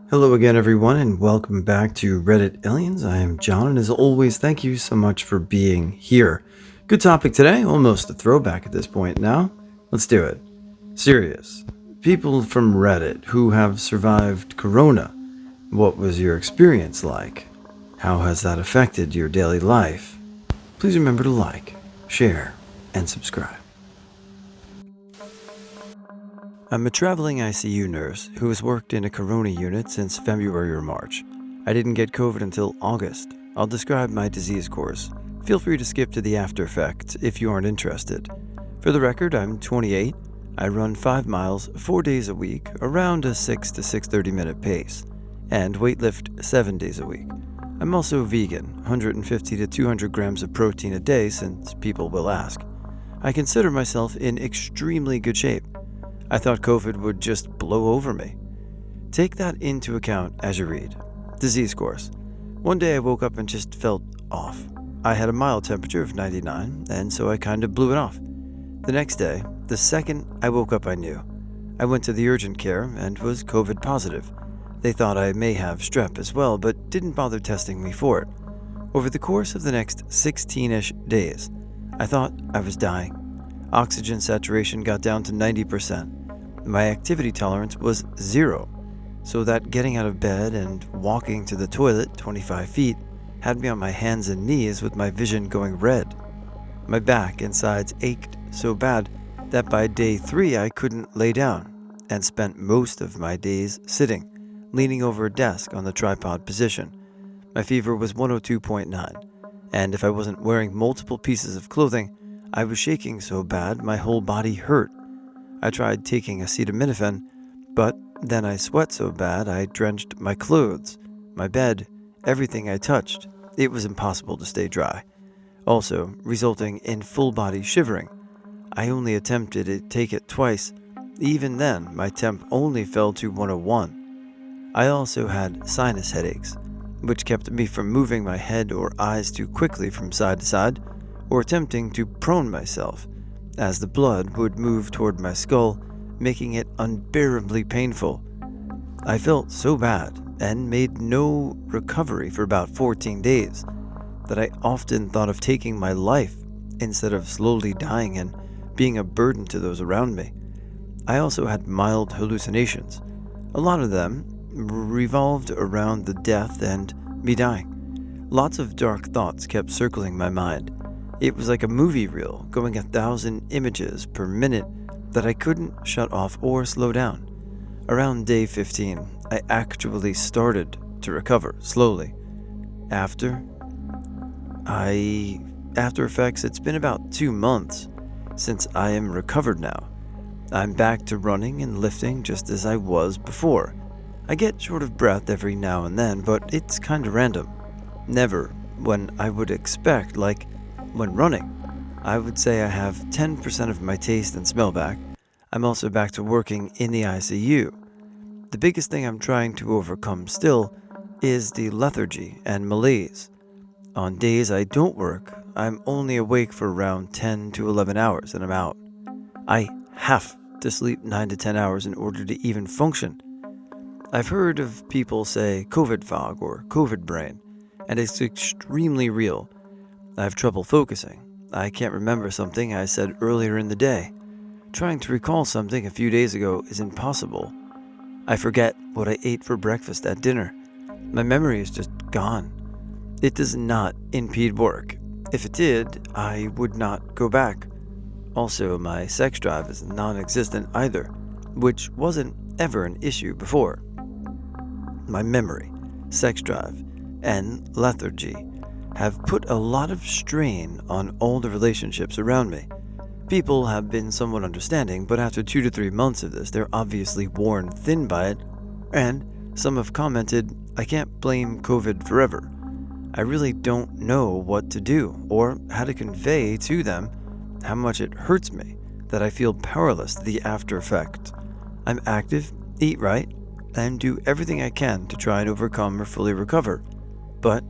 Hello again, everyone, and welcome back to Reddit Aliens. I am John, and as always, thank you so much for being here. Good topic today, almost a throwback at this point now. Let's do it. Serious. People from Reddit who have survived Corona. What was your experience like? How has that affected your daily life? Please remember to like, share, and subscribe. I'm a traveling ICU nurse who has worked in a Corona unit since February or March. I didn't get COVID until August. I'll describe my disease course. Feel free to skip to the after effects if you aren't interested. For the record, I'm 28. I run 5 miles 4 days a week, around a 6 to 6:30 minute pace, and weightlift 7 days a week. I'm also vegan, 150 to 200 grams of protein a day since people will ask. I consider myself in extremely good shape. I thought COVID would just blow over me. Take that into account as you read. Disease course. One day I woke up and just felt off. I had a mild temperature of 99, and so I kind of blew it off. The next day, the second I woke up I knew. I went to the urgent care and was COVID positive. They thought I may have strep as well, but didn't bother testing me for it. Over the course of the next 16-ish days, I thought I was dying. Oxygen saturation got down to 90%. My activity tolerance was 0, so that getting out of bed and walking to the toilet 25 feet had me on my hands and knees with my vision going red. My back and sides ached so bad that by day 3 I couldn't lay down and spent most of my days sitting, leaning over a desk on the tripod position. My fever was 102.9, and if I wasn't wearing multiple pieces of clothing, I was shaking so bad my whole body hurt. I tried taking acetaminophen, but then I sweat so bad I drenched my clothes, my bed, everything I touched. It was impossible to stay dry, also resulting in full-body shivering. I only attempted to take it twice. Even then, my temp only fell to 101. I also had sinus headaches, which kept me from moving my head or eyes too quickly from side to side, or attempting to prone myself, as the blood would move toward my skull, making it unbearably painful. I felt so bad and made no recovery for about 14 days that I often thought of taking my life instead of slowly dying and being a burden to those around me. I also had mild hallucinations. A lot of them revolved around the death and me dying. Lots of dark thoughts kept circling my mind. It was like a movie reel going 1,000 images per minute that I couldn't shut off or slow down. Around day 15, I actually started to recover slowly. After effects, it's been about 2 months since I am recovered now. I'm back to running and lifting just as I was before. I get short of breath every now and then, but it's kind of random. Never when I would expect, like when running. I would say I have 10% of my taste and smell back. I'm also back to working in the ICU. The biggest thing I'm trying to overcome still is the lethargy and malaise. On days I don't work, I'm only awake for around 10 to 11 hours and I'm out. I have to sleep 9 to 10 hours in order to even function. I've heard of people say COVID fog or COVID brain, and it's extremely real. I have trouble focusing. I can't remember something I said earlier in the day. Trying to recall something a few days ago is impossible. I forget what I ate for breakfast at dinner. My memory is just gone. It does not impede work. If it did, I would not go back. Also, my sex drive is non-existent either, which wasn't ever an issue before. My memory, sex drive, and lethargy have put a lot of strain on all the relationships around me. People have been somewhat understanding, but after 2 to 3 months of this, they're obviously worn thin by it, and some have commented, I can't blame COVID forever. I really don't know what to do, or how to convey to them how much it hurts me, that I feel powerless to the after effect. I'm active, eat right, and do everything I can to try and overcome or fully recover, but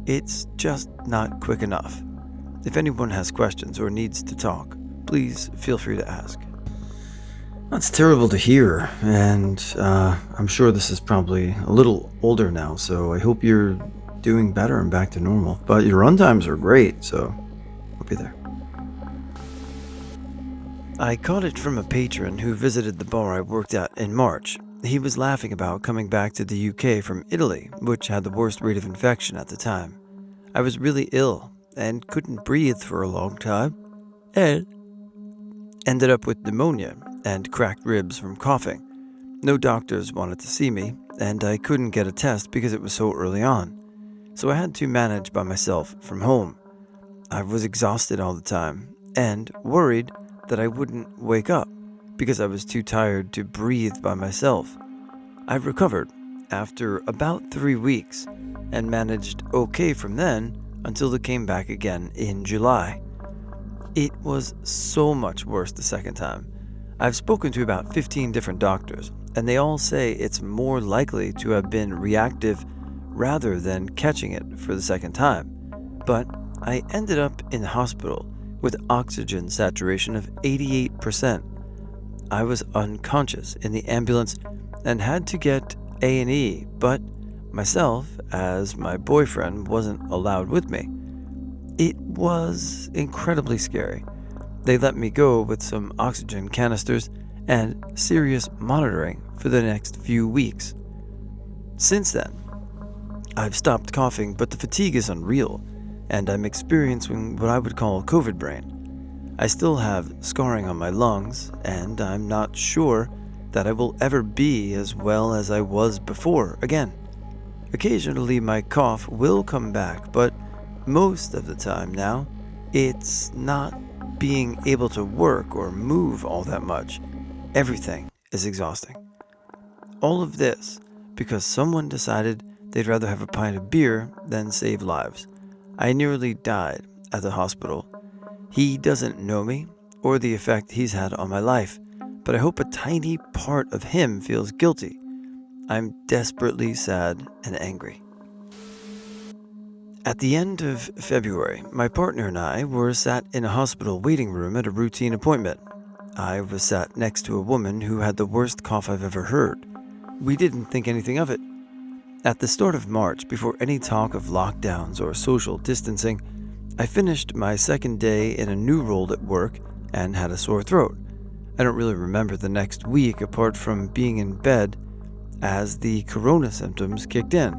it's just not quick enough. If anyone has questions or needs to talk, please feel free to ask. That's terrible to hear, and I'm sure this is probably a little older now, so I hope you're doing better and back to normal. But your run times are great, so I'll be there. I caught it from a patron who visited the bar I worked at in March. He was laughing about coming back to the UK from Italy, which had the worst rate of infection at the time. I was really ill and couldn't breathe for a long time, and ended up with pneumonia and cracked ribs from coughing. No doctors wanted to see me, and I couldn't get a test because it was so early on. So I had to manage by myself from home. I was exhausted all the time and worried that I wouldn't wake up because I was too tired to breathe by myself. I recovered after about 3 weeks and managed okay from then until it came back again in July. It was so much worse the second time. I've spoken to about 15 different doctors, and they all say it's more likely to have been reactive rather than catching it for the second time. But I ended up in the hospital with oxygen saturation of 88%. I was unconscious in the ambulance and had to get A&E, but myself, as my boyfriend, wasn't allowed with me. It was incredibly scary. They let me go with some oxygen canisters and serious monitoring for the next few weeks. Since then, I've stopped coughing, but the fatigue is unreal, and I'm experiencing what I would call COVID brain. I still have scarring on my lungs, and I'm not sure that I will ever be as well as I was before again. Occasionally my cough will come back, but most of the time now, it's not being able to work or move all that much. Everything is exhausting. All of this because someone decided they'd rather have a pint of beer than save lives. I nearly died at the hospital. He doesn't know me or the effect he's had on my life, but I hope a tiny part of him feels guilty. I'm desperately sad and angry. At the end of February, my partner and I were sat in a hospital waiting room at a routine appointment. I was sat next to a woman who had the worst cough I've ever heard. We didn't think anything of it. At the start of March, before any talk of lockdowns or social distancing, I finished my second day in a new role at work and had a sore throat. I don't really remember the next week apart from being in bed as the corona symptoms kicked in.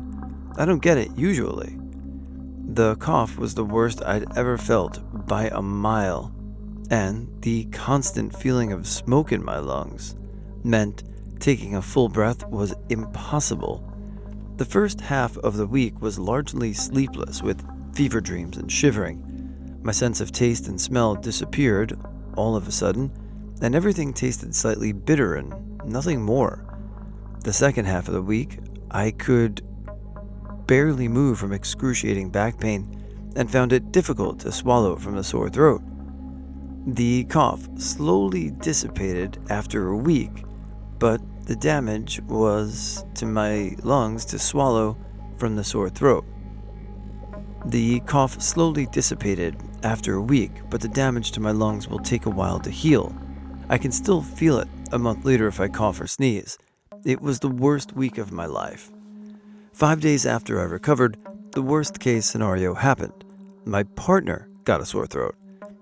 I don't get it usually. The cough was the worst I'd ever felt by a mile, and the constant feeling of smoke in my lungs meant taking a full breath was impossible. The first half of the week was largely sleepless with fever dreams and shivering. My sense of taste and smell disappeared all of a sudden, and everything tasted slightly bitter and nothing more. The second half of the week, I could barely move from excruciating back pain and found it difficult to swallow from the sore throat. The cough slowly dissipated after a week, but the damage was to my lungs to swallow from the sore throat. The cough slowly dissipated after a week, but the damage to my lungs will take a while to heal. I can still feel it a month later if I cough or sneeze. It was the worst week of my life. 5 days after I recovered, the worst case scenario happened. My partner got a sore throat.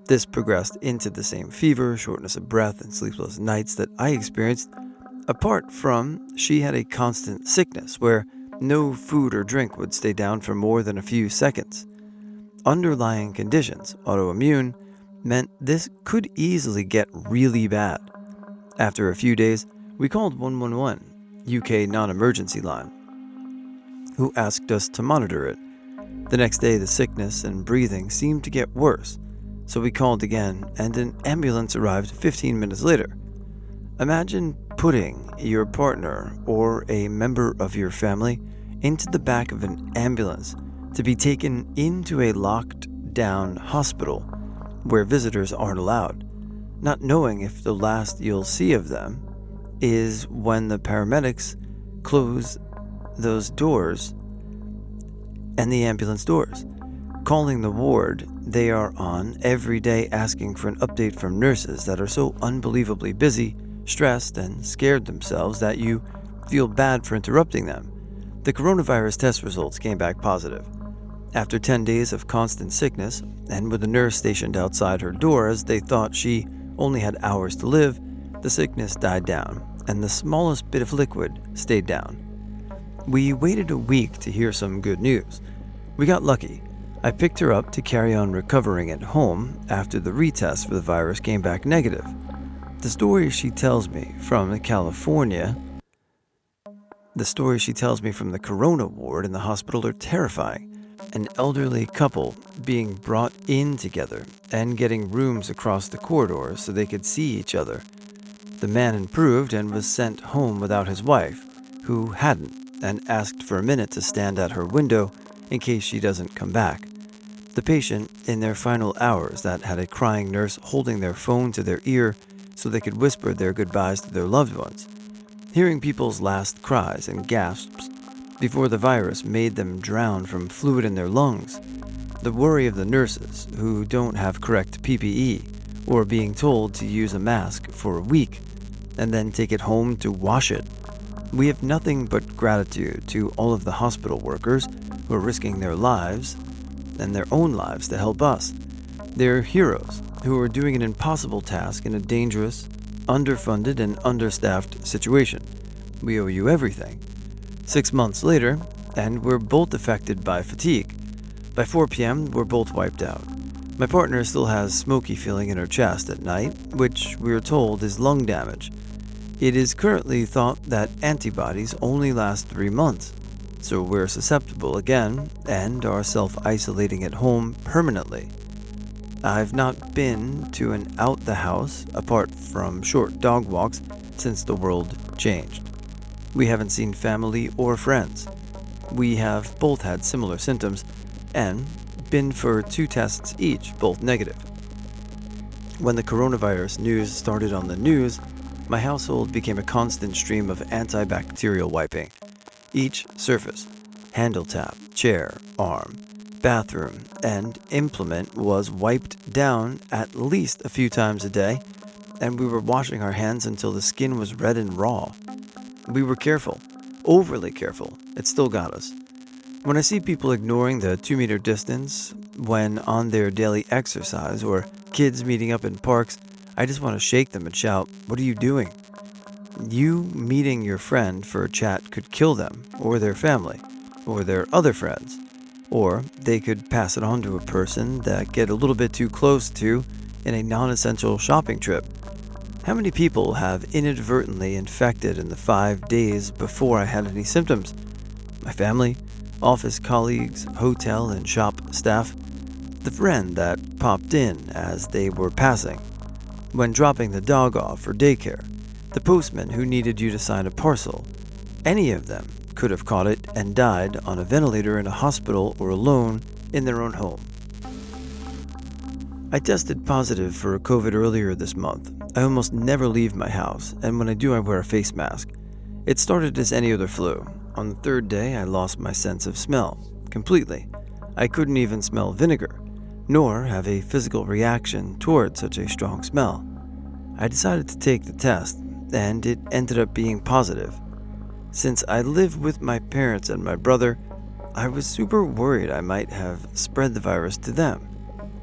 This progressed into the same fever, shortness of breath, and sleepless nights that I experienced, apart from she had a constant sickness where no food or drink would stay down for more than a few seconds. Underlying conditions, autoimmune, meant this could easily get really bad. After a few days, we called 111, UK non-emergency line, who asked us to monitor it. The next day, the sickness and breathing seemed to get worse, so we called again, and an ambulance arrived 15 minutes later. Imagine putting your partner or a member of your family into the back of an ambulance to be taken into a locked-down hospital where visitors aren't allowed, not knowing if the last you'll see of them is when the paramedics close those doors and the ambulance doors, calling the ward they are on every day asking for an update from nurses that are so unbelievably busy stressed and scared themselves that you feel bad for interrupting them. The coronavirus test results came back positive. After 10 days of constant sickness, and with a nurse stationed outside her door as they thought she only had hours to live, the sickness died down, and the smallest bit of liquid stayed down. We waited a week to hear some good news. We got lucky. I picked her up to carry on recovering at home after the retest for the virus came back negative. The stories she tells me from the corona ward in the hospital are terrifying. An elderly couple being brought in together and getting rooms across the corridor so they could see each other. The man improved and was sent home without his wife, who hadn't, and asked for a minute to stand at her window in case she doesn't come back. The patient, in their final hours, that had a crying nurse holding their phone to their ear so they could whisper their goodbyes to their loved ones. Hearing people's last cries and gasps before the virus made them drown from fluid in their lungs. The worry of the nurses who don't have correct PPE or being told to use a mask for a week and then take it home to wash it. We have nothing but gratitude to all of the hospital workers who are risking their lives and their own lives to help us. They're heroes who are doing an impossible task in a dangerous, underfunded, and understaffed situation. We owe you everything. 6 months later, and we're both affected by fatigue. By 4 p.m., we're both wiped out. My partner still has smoky feeling in her chest at night, which we're told is lung damage. It is currently thought that antibodies only last 3 months, so we're susceptible again and are self-isolating at home permanently. I've not been to an out the house, apart from short dog walks, since the world changed. We haven't seen family or friends. We have both had similar symptoms and been for 2 tests each, both negative. When the coronavirus news started on the news, my household became a constant stream of antibacterial wiping. Each surface, handle tap, chair, arm, bathroom, and implement was wiped down at least a few times a day, and we were washing our hands until the skin was red and raw. We were careful, overly careful. It still got us. When I see people ignoring the 2-meter distance when on their daily exercise or kids meeting up in parks, I just want to shake them and shout, "What are you doing?" You meeting your friend for a chat could kill them, or their family, or their other friends, or they could pass it on to a person that get a little bit too close to in a non-essential shopping trip. How many people have inadvertently infected in the 5 days before I had any symptoms? My family, office colleagues, hotel and shop staff, the friend that popped in as they were passing, when dropping the dog off for daycare, the postman who needed you to sign a parcel. Any of them could have caught it and died on a ventilator in a hospital or alone in their own home. I tested positive for COVID earlier this month. I almost never leave my house, and when I do, I wear a face mask. It started as any other flu. On the 3rd day, I lost my sense of smell completely. I couldn't even smell vinegar, nor have a physical reaction toward such a strong smell. I decided to take the test, and it ended up being positive. Since I live with my parents and my brother, I was super worried I might have spread the virus to them.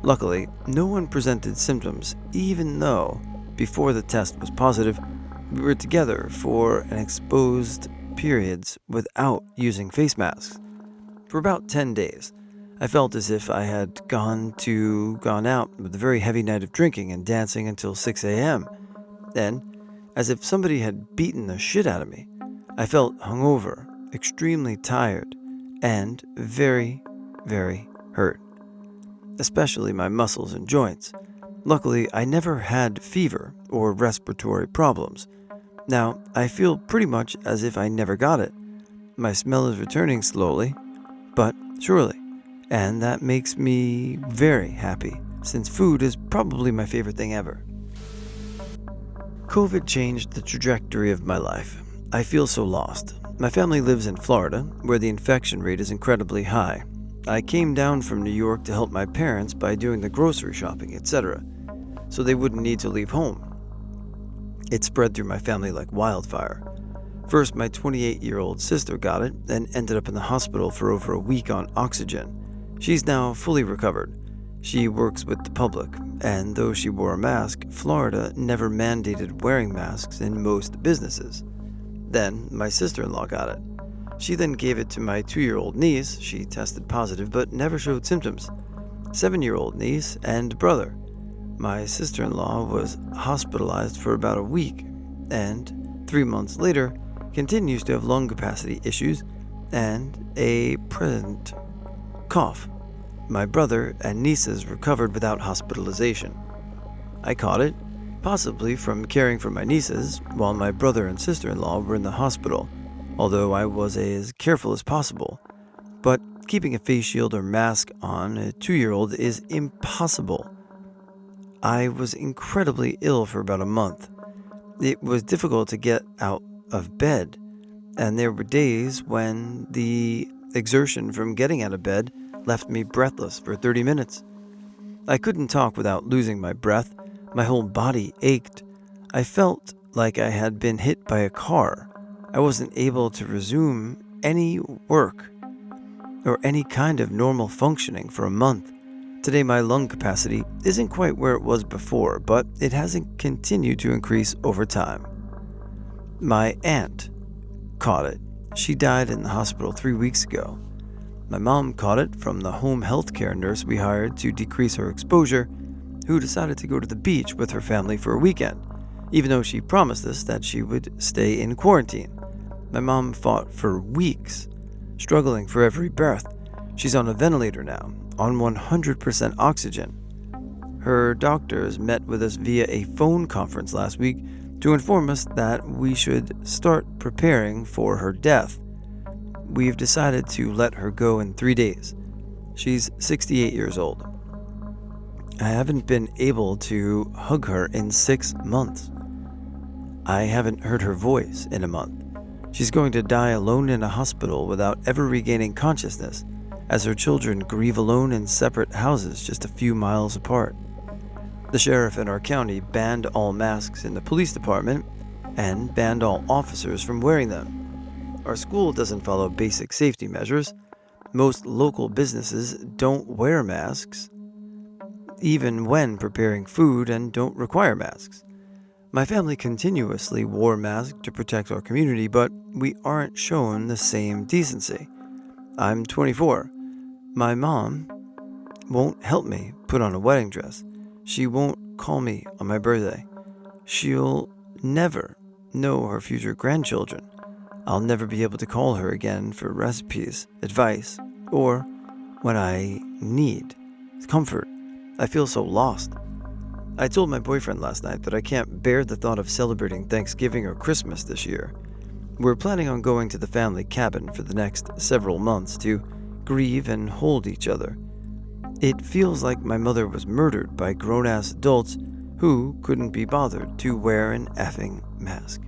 Luckily, no one presented symptoms, even though, before the test was positive, we were together for an exposed periods without using face masks. For about 10 days, I felt as if I had gone out with a very heavy night of drinking and dancing until 6 a.m. Then, as if somebody had beaten the shit out of me, I felt hungover, extremely tired, and very, very hurt, especially my muscles and joints. Luckily, I never had fever or respiratory problems. Now, I feel pretty much as if I never got it. My smell is returning slowly, but surely, and that makes me very happy, since food is probably my favorite thing ever. COVID changed the trajectory of my life. I feel so lost. My family lives in Florida, where the infection rate is incredibly high. I came down from New York to help my parents by doing the grocery shopping, etc., so they wouldn't need to leave home. It spread through my family like wildfire. First, my 28-year-old sister got it and ended up in the hospital for over a week on oxygen. She's now fully recovered. She works with the public, and though she wore a mask, Florida never mandated wearing masks in most businesses. Then, my sister-in-law got it. She then gave it to my 2-year-old niece. She tested positive but never showed symptoms. 7-year-old niece and brother. My sister-in-law was hospitalized for about a week, and 3 months later, continues to have lung capacity issues and a present cough. My brother and nieces recovered without hospitalization. I caught it, possibly from caring for my nieces, while my brother and sister-in-law were in the hospital, although I was as careful as possible. But keeping a face shield or mask on a 2-year-old is impossible. I was incredibly ill for about a month. It was difficult to get out of bed, and there were days when the exertion from getting out of bed left me breathless for 30 minutes. I couldn't talk without losing my breath. My whole body ached. I felt like I had been hit by a car. I wasn't able to resume any work or any kind of normal functioning for a month. Today my lung capacity isn't quite where it was before, but it hasn't continued to increase over time. My aunt caught it. She died in the hospital 3 weeks ago. My mom caught it from the home health care nurse we hired to decrease her exposure, who decided to go to the beach with her family for a weekend, even though she promised us that she would stay in quarantine. My mom fought for weeks, struggling for every breath. She's on a ventilator now, on 100% oxygen. Her doctors met with us via a phone conference last week to inform us that we should start preparing for her death. We've decided to let her go in 3 days. She's 68 years old. I haven't been able to hug her in 6 months. I haven't heard her voice in a month. She's going to die alone in a hospital without ever regaining consciousness, as her children grieve alone in separate houses just a few miles apart. The sheriff in our county banned all masks in the police department and banned all officers from wearing them. Our school doesn't follow basic safety measures. Most local businesses don't wear masks, even when preparing food, and don't require masks. My family continuously wore masks to protect our community, but we aren't shown the same decency. I'm 24. My mom won't help me put on a wedding dress. She won't call me on my birthday. She'll never know her future grandchildren. I'll never be able to call her again for recipes, advice, or when I need comfort. I feel so lost. I told my boyfriend last night that I can't bear the thought of celebrating Thanksgiving or Christmas this year. We're planning on going to the family cabin for the next several months to grieve and hold each other. It feels like my mother was murdered by grown-ass adults who couldn't be bothered to wear an effing mask.